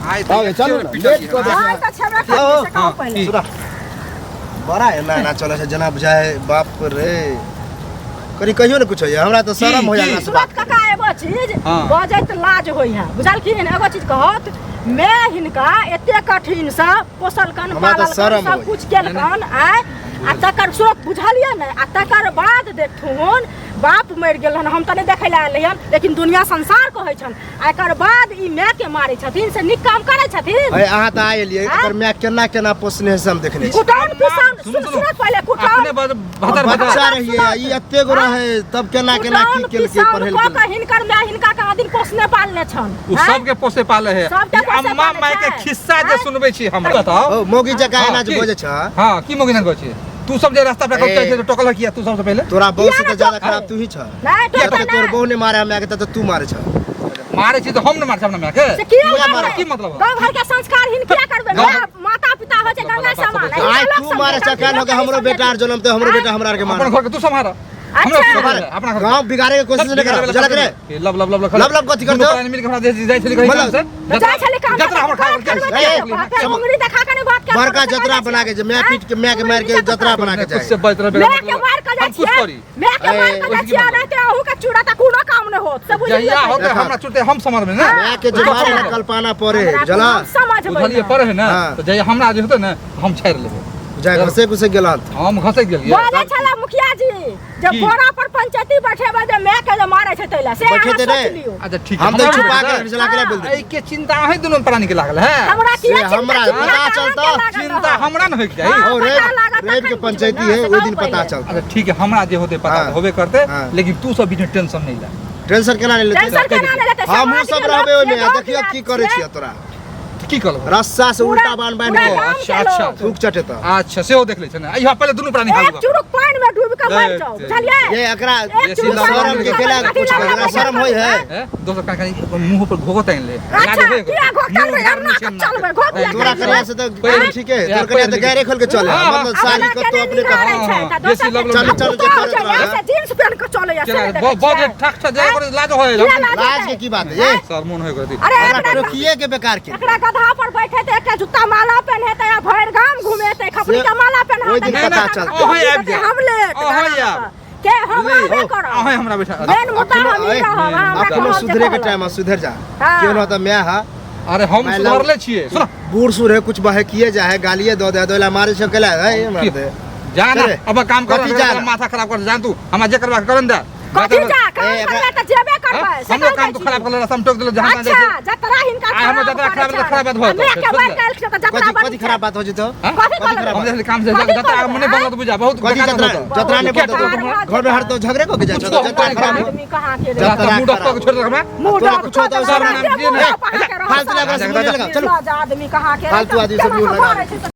आओ चलो लेट को हां त छबरा से कहो पहले बड़ा है ना चले से जना बुझाए बाप रे करी कहियो न कुछ है हमरा तो शर्म हो जाला सूरत काका एगो चीज बजे त लाज होई है बुझल की एगो चीज कहत मैं हिनका एते कठिन से पोसल कन पालल सब कुछ केल कन आ तकर सूरत बुझलिए न आ तकर बाद देखथुन बाप मर गेल हन हम त नहीं देखै ला आलियन लेकिन दुनिया संसार कहै छन एकर बाद ई माय के मारै छथिन से निक काम करै छथिन ए आहा त आइलिए एकर माय केना केना पोसने है हम देखने छी कुटान पिसान सूरत पहले कुटान अपने बच्चा रहिए ई एते गो रहे तब केना केना की केल के पढ़ेल के हिनकर माय हिनका का दिन पोसने पालने छन उ सब के पोसे पाले है अम्मा माय के खिस्सा जे सुनबै छी हम बताओ ओ मोगी जका एना जे बजे छ हां की मोगी न कहै छी तू सब जे रास्ता पे कब चल टोकल किया तू सबसे पहले तोरा बहु से तो ज्यादा खराब तू ही छ नहीं तो तोर बहु ने मारे हमरा के त तू मारे छ मारे छी तो हम न मार छ हमरा के की मतलब गांव घर के संस्कार हिन क्या करबे माता पिता हो छै गंगा समान आई तू मारे छ कान हो के हमरो बेटा आर जन्म ते हमरो बेटा हमरा के मार अपन घर के तू संभार अपना गांव बिगाड़े के कोशिश नहीं कर जला करे लब लब लब लब कथि कर दो मिल के हमरा जाय छली कहि काम से जाय छली काम जतरा हमर खा उंगली देखा के बात कर बड़का जतरा बना के मैं पीट के मैं के मार के जतरा बना के जाए से बतरा मैं के मार के जाय छी मैं के मार के जाय छी ना ते अहू के चूड़ा त कोनो काम न होत सब बुझिए जहिया होते हमरा चुटे हम समझ में ना मैं के जो मारे कल्पना पड़े जला बुझलिए पड़े है ना तो जहिया हमरा जे होते ना हम छाड़ लेबे जाय घसे घुसे गेलन हम घसे गेलिए बोले छला मुखिया जी जब बोरा पर पंचायती बैठेबे जे मैं के जे मारे छै तैला से बैठे दे अच्छा ठीक है हम तो छुपा के चला के बोल दे ए के चिंता है दोनों प्राणी के लागल है हमरा की हमरा पता चलता चिंता हमरा न होय के चाहिए और रेड के पंचायती है वो दिन पता चलता अच्छा ठीक है हमरा जे होते पता होबे करते लेकिन तू सब बिना टेंशन नहीं ले टेंशन केना नहीं लेते हम सब रहबे ओने देखियो की करे छी तोरा की करब रस्सा से उल्टा बांध बांध के अच्छा अच्छा थूक चटे त अच्छा से हो देख ले छै ना यहाँ पहले दोनों प्राणी खालू एक चुरुक पानी में डूब के मर जाओ बुझलिए ये एकरा शर्म के केला कुछ एकरा शर्म होय है दोसर का मुंह पर घोगत आइन ले अच्छा क्या घोगत रे हम ना चलबे घोग तोरा करला से तो ठीक है तोर करिया तो गैरे खोल के चले मतलब सारी को तो अपने का जैसी लब चल चल के करे जींस पहन के चले या बहुत ठक ठक जाय करे लाज होय लाज के की बात है ये शर्मोन होय करती अरे रोकिए के बेकार के एकरा गधा पर बैठे ते एक जूता माला पहने ते या भर गाम घूमे ते खपड़ी का माला पहना ओइ दिन पता चलता ओहे आबि जा हम ले ओहे या के हम नहीं करो ओहे हमरा बैठा मेन मुद्दा हम ही रहो अपनो सुधरे के टाइम सुधर जा क्यों ना तो मैं हा अरे हम सुधरले छिए सुन बूढ़ सुर है कुछ बहे किए जाए गालिए दो दे दोला मारे छकेला है मार दे जाना अब काम कर माथा खराब कर जान तू हमरा जे करबा करन दे कथि जा काम करले त जेबे करबै हम काम तो खराब करले हम टोक देलो जहां जाय अच्छा जतरा हिनका हम जतरा खराब बात हो कथि खराब बात हो जतो हम जैसे काम से जतरा मने बनत बुझा बहुत जतरा ने घर में हर तो झगड़े को के जा जतरा खराब आदमी कहां के जतरा मूड ऑफ को छोड़ रखबे मूड ऑफ कुछ तो सर नाम जी ने फालतू लगा चलो आदमी कहां के फालतू आदमी सब लगा